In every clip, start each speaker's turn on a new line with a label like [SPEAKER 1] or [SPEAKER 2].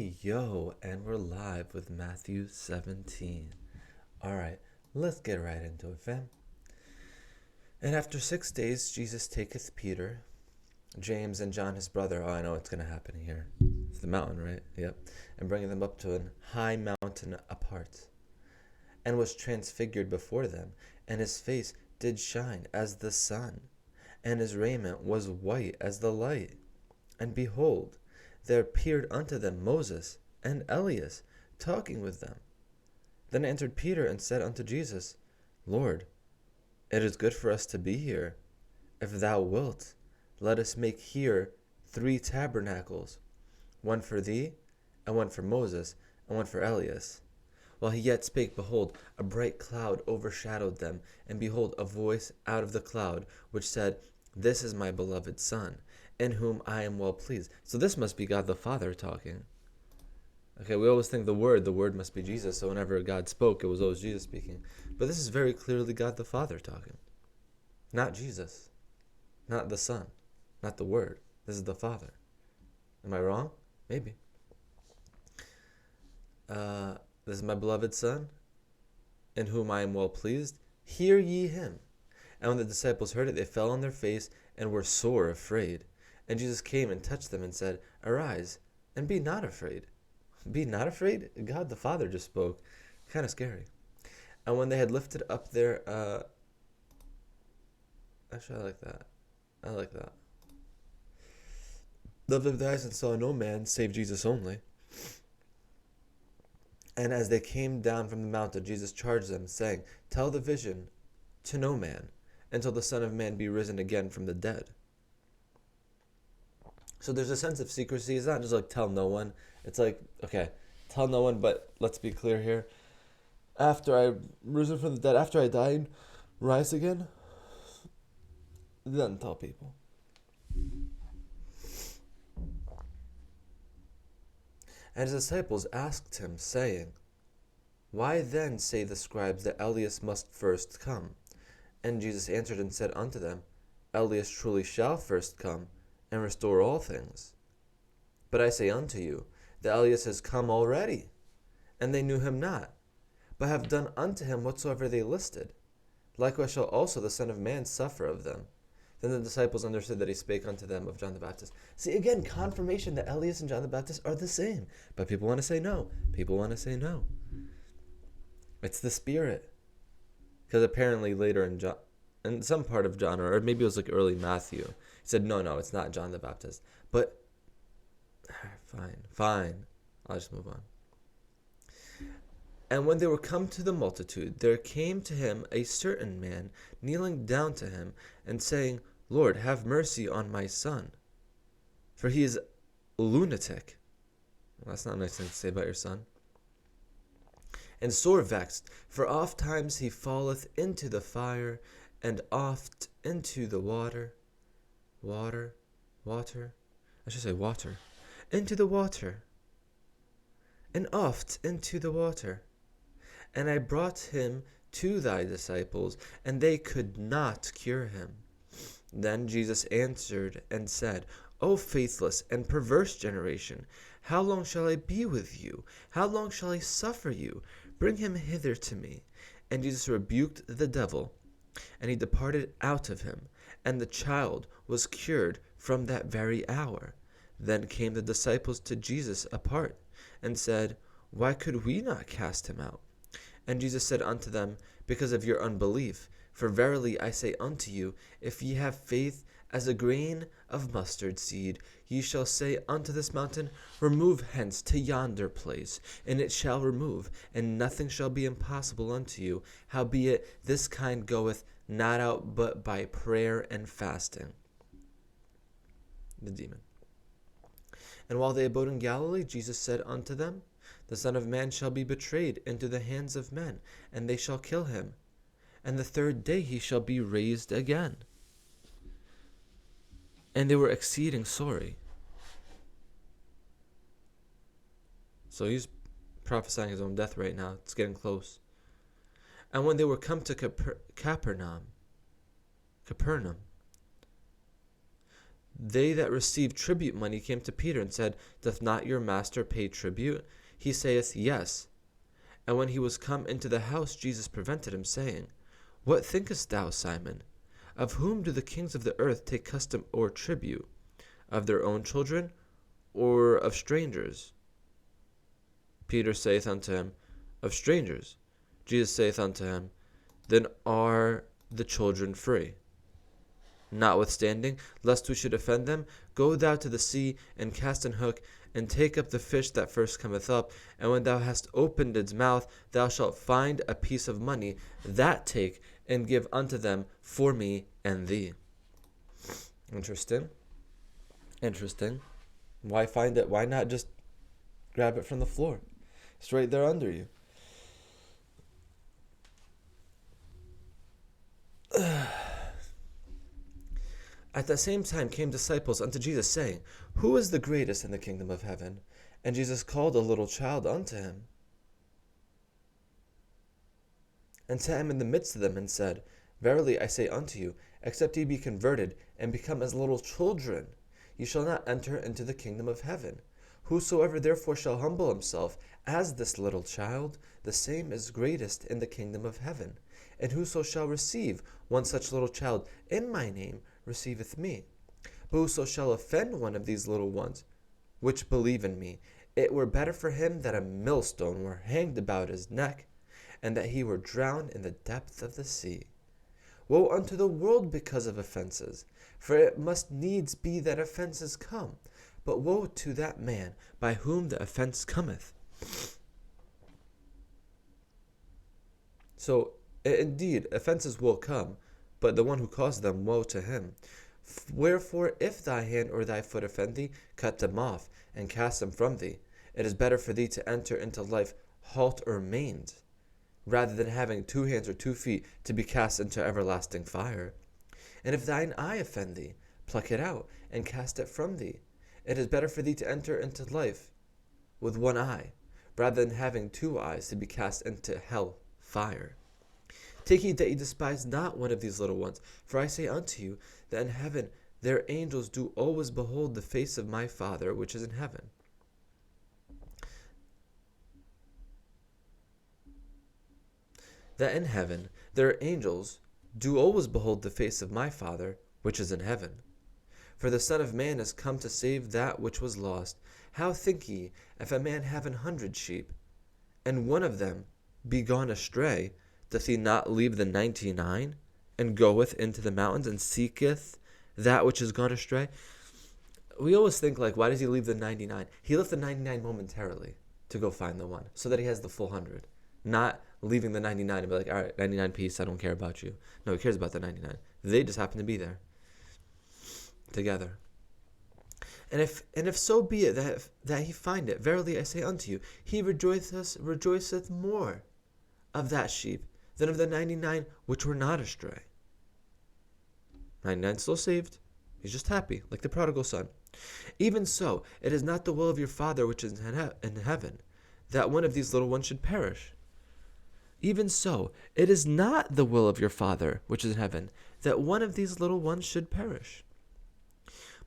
[SPEAKER 1] Hey yo, and we're live with Matthew 17. Alright, let's get right into it, fam. And after 6 days, Jesus taketh Peter, James, and John his brother. Oh, I know what's going to happen here. It's the mountain, right? Yep. And bringing them up to an high mountain apart, and was transfigured before them, and his face did shine as the sun, and his raiment was white as the light. And behold, there appeared unto them Moses and Elias, talking with them. Then answered Peter and said unto Jesus, Lord, it is good for us to be here. If thou wilt, let us make here 3 tabernacles, one for thee, and one for Moses, and one for Elias. While he yet spake, behold, a bright cloud overshadowed them, and behold, a voice out of the cloud, which said, This is my beloved Son, in whom I am well pleased. So this must be God the Father talking. Okay, we always think the word must be Jesus, so whenever God spoke, it was always Jesus speaking. But this is very clearly God the Father talking. Not Jesus. Not the Son. Not the Word. This is the Father. Am I wrong? Maybe. This is my beloved Son, in whom I am well pleased. Hear ye him. And when the disciples heard it, they fell on their face and were sore afraid. And Jesus came and touched them and said, Arise, and be not afraid. Be not afraid? God the Father just spoke. Kind of scary. And when they had lifted up their... Actually, I like that. Lifted up their eyes and saw no man save Jesus only. And as they came down from the mountain, Jesus charged them, saying, Tell the vision to no man, until the Son of Man be risen again from the dead. So there's a sense of secrecy. It's not just like tell no one. It's like, okay, tell no one, but let's be clear here. After I risen from the dead, after I died, rise again, then tell people. And his disciples asked him, saying, Why then say the scribes that Elias must first come? And Jesus answered and said unto them, Elias truly shall first come, and restore all things. But I say unto you, that Elias has come already, and they knew him not, but have done unto him whatsoever they listed. Likewise shall also the Son of Man suffer of them. Then the disciples understood that he spake unto them of John the Baptist. See, again, confirmation that Elias and John the Baptist are the same. But people want to say no. It's the Spirit. Because apparently later in John, in some part of John, or maybe it was like early Matthew, he said, no, it's not John the Baptist. But, fine. I'll just move on. And when they were come to the multitude, there came to him a certain man, kneeling down to him, and saying, Lord, have mercy on my son, for he is a lunatic. Well, that's not a nice thing to say about your son. And sore vexed, for oft times he falleth into the fire, and oft into the water. Into the water. And oft into the water. And I brought him to thy disciples, and they could not cure him. Then Jesus answered and said, O faithless and perverse generation, how long shall I be with you? How long shall I suffer you? Bring him hither to me. And Jesus rebuked the devil, and he departed out of him, and the child was cured from that very hour. Then came the disciples to Jesus apart, and said, Why could we not cast him out? And Jesus said unto them, Because of your unbelief. For verily I say unto you, if ye have faith as a grain of mustard seed, ye shall say unto this mountain, Remove hence to yonder place, and it shall remove, and nothing shall be impossible unto you. Howbeit this kind goeth not out but by prayer and fasting. The demon. And while they abode in Galilee, Jesus said unto them, The Son of Man shall be betrayed into the hands of men, and they shall kill him. And the 3rd day he shall be raised again. And they were exceeding sorry. So he's prophesying his own death right now. It's getting close. And when they were come to Capernaum, they that received tribute money came to Peter and said, Doth not your master pay tribute? He saith, Yes. And when he was come into the house, Jesus prevented him, saying, What thinkest thou, Simon? Of whom do the kings of the earth take custom or tribute? Of their own children, or of strangers? Peter saith unto him, Of strangers. Jesus saith unto him, Then are the children free. Notwithstanding, lest we should offend them, go thou to the sea, and cast an hook, and take up the fish that first cometh up, and when thou hast opened its mouth, thou shalt find a piece of money. That take, and give unto them for me and thee. Interesting. Why find it? Why not just grab it from the floor? It's right there under you. At the same time came disciples unto Jesus, saying, Who is the greatest in the kingdom of heaven? And Jesus called a little child unto him, and set him in the midst of them, and said, Verily I say unto you, except ye be converted, and become as little children, ye shall not enter into the kingdom of heaven. Whosoever therefore shall humble himself as this little child, the same is greatest in the kingdom of heaven. And whoso shall receive one such little child in my name receiveth me. But whoso shall offend one of these little ones, which believe in me, it were better for him that a millstone were hanged about his neck, and that he were drowned in the depth of the sea. Woe unto the world because of offenses, for it must needs be that offenses come. But woe to that man by whom the offense cometh. So, indeed, offenses will come, but the one who caused them, woe to him. Wherefore, if thy hand or thy foot offend thee, cut them off, and cast them from thee. It is better for thee to enter into life halt or maimed, rather than having 2 hands or 2 feet to be cast into everlasting fire. And if thine eye offend thee, pluck it out, and cast it from thee. It is better for thee to enter into life with 1 eye, rather than having 2 eyes to be cast into hell fire. Take heed that ye despise not one of these little ones, for I say unto you, that in heaven their angels do always behold the face of my Father which is in heaven. That in heaven their angels do always behold the face of my Father which is in heaven. For the Son of Man is come to save that which was lost. How think ye, if a man have 100 sheep, and one of them be gone astray, doth he not leave the 99, and goeth into the mountains, and seeketh that which is gone astray? We always think, like, why does he leave the 99? He left the 99 momentarily to go find the one, so that he has the full 100. Not leaving the 99 and be like, all right, 99 peace, I don't care about you. No, he cares about the 99. They just happen to be there together. And if so be it that he find it, verily I say unto you, he rejoiceth more of that sheep than of the 99 which were not astray. 99 still saved. He's just happy, like the prodigal son. Even so, it is not the will of your Father which is in heaven, that one of these little ones should perish. Even so, it is not the will of your Father which is in heaven, that one of these little ones should perish.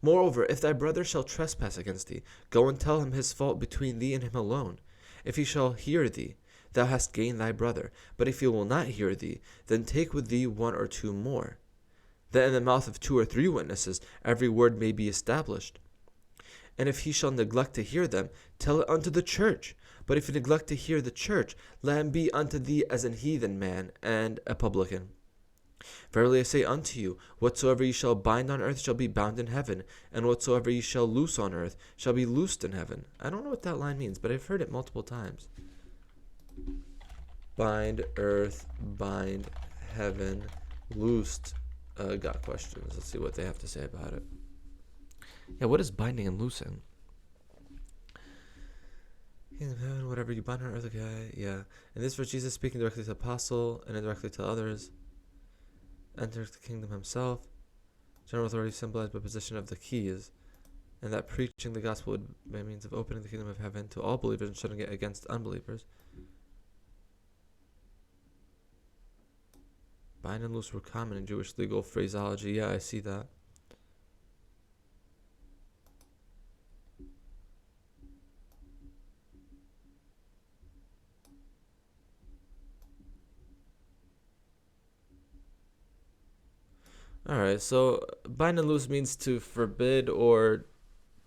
[SPEAKER 1] Moreover, if thy brother shall trespass against thee, go and tell him his fault between thee and him alone. If he shall hear thee, thou hast gained thy brother. But if he will not hear thee, then take with thee 1 or 2 more, that in the mouth of 2 or 3 witnesses every word may be established. And if he shall neglect to hear them, tell it unto the church. But if he neglect to hear the church, let him be unto thee as an heathen man and a publican. Verily I say unto you, whatsoever ye shall bind on earth shall be bound in heaven, and whatsoever ye shall loose on earth shall be loosed in heaven. I don't know what that line means, but I've heard it multiple times. Bind earth, bind heaven, loosed. Got questions. Let's see what they have to say about it. Yeah, what is binding and loosing? Whatever you bind on earth, okay, yeah. And this was Jesus speaking directly to the apostle and indirectly to others. Enters the kingdom himself. General authority symbolized by position of the keys, and that preaching the gospel would by means of opening the kingdom of heaven to all believers and shutting it against unbelievers. Bind and loose were common in Jewish legal phraseology. Yeah, I see that. All right, so bind and loose means to forbid or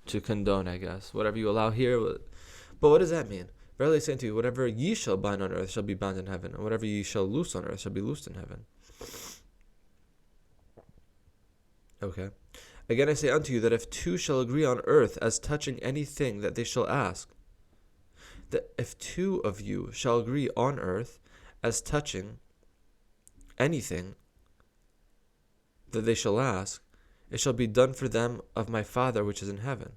[SPEAKER 1] to condone, I guess. Whatever you allow here. But what does that mean? Verily I say unto you, whatever ye shall bind on earth shall be bound in heaven, and whatever ye shall loose on earth shall be loosed in heaven. Okay. Again I say unto you that if two shall agree on earth as touching anything that they shall ask, that if two of you shall agree on earth as touching anything that they shall ask, it shall be done for them of my Father which is in heaven.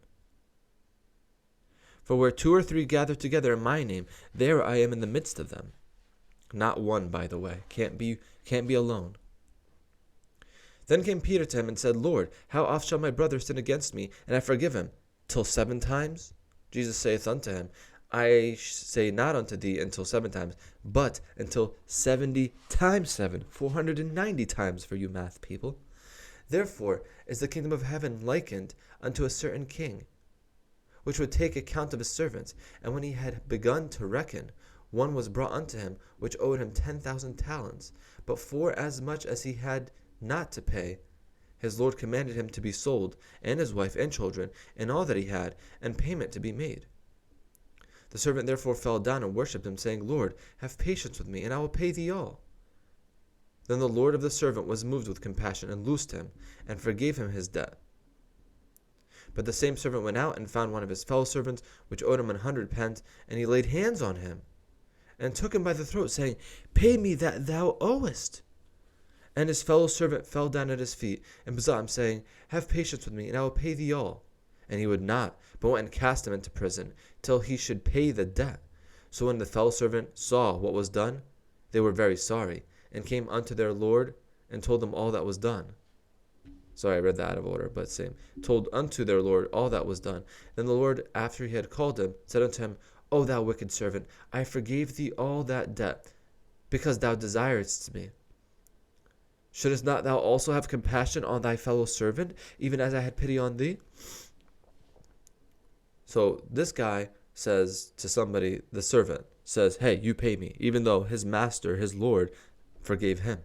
[SPEAKER 1] For where two or three gather together in my name, there I am in the midst of them. Not one, by the way. Can't be alone. Then came Peter to him and said, Lord, how oft shall my brother sin against me, and I forgive him? Till 7 times? Jesus saith unto him, I say not unto thee until 7 times, but until 70 times 7, 490 times for you math people. Therefore is the kingdom of heaven likened unto a certain king, which would take account of his servants. And when he had begun to reckon, one was brought unto him, which owed him 10,000 talents. But forasmuch as he had not to pay, his Lord commanded him to be sold, and his wife and children, and all that he had, and payment to be made. The servant therefore fell down and worshipped him, saying, Lord, have patience with me, and I will pay thee all. Then the Lord of the servant was moved with compassion, and loosed him, and forgave him his debt. But the same servant went out and found one of his fellow servants, which owed him 100 pence, and he laid hands on him, and took him by the throat, saying, Pay me that thou owest. And his fellow servant fell down at his feet, and besought him, saying, Have patience with me, and I will pay thee all. And he would not, but went and cast him into prison, till he should pay the debt. So when the fellow servant saw what was done, they were very sorry, and came unto their Lord, and told them all that was done. Sorry, I read that out of order, but same. Told unto their Lord all that was done. Then the Lord, after he had called him, said unto him, O thou wicked servant, I forgave thee all that debt, because thou desiredst me. Shouldest not thou also have compassion on thy fellow servant, even as I had pity on thee? So this guy says to somebody, the servant, says, hey, you pay me, even though his master, his Lord, forgave him.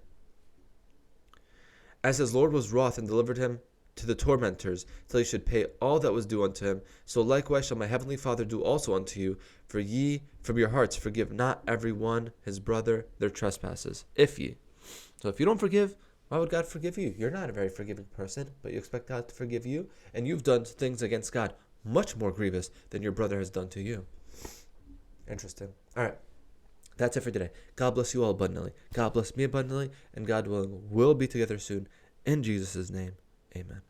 [SPEAKER 1] As his Lord was wroth and delivered him to the tormentors, till he should pay all that was due unto him, so likewise shall my heavenly Father do also unto you, for ye from your hearts forgive not every one his brother their trespasses, if ye. So if you don't forgive, why would God forgive you? You're not a very forgiving person, but you expect God to forgive you, and you've done things against God much more grievous than your brother has done to you. Interesting. All right. That's it for today. God bless you all abundantly. God bless me abundantly, and God willing, we'll be together soon. In Jesus' name, amen.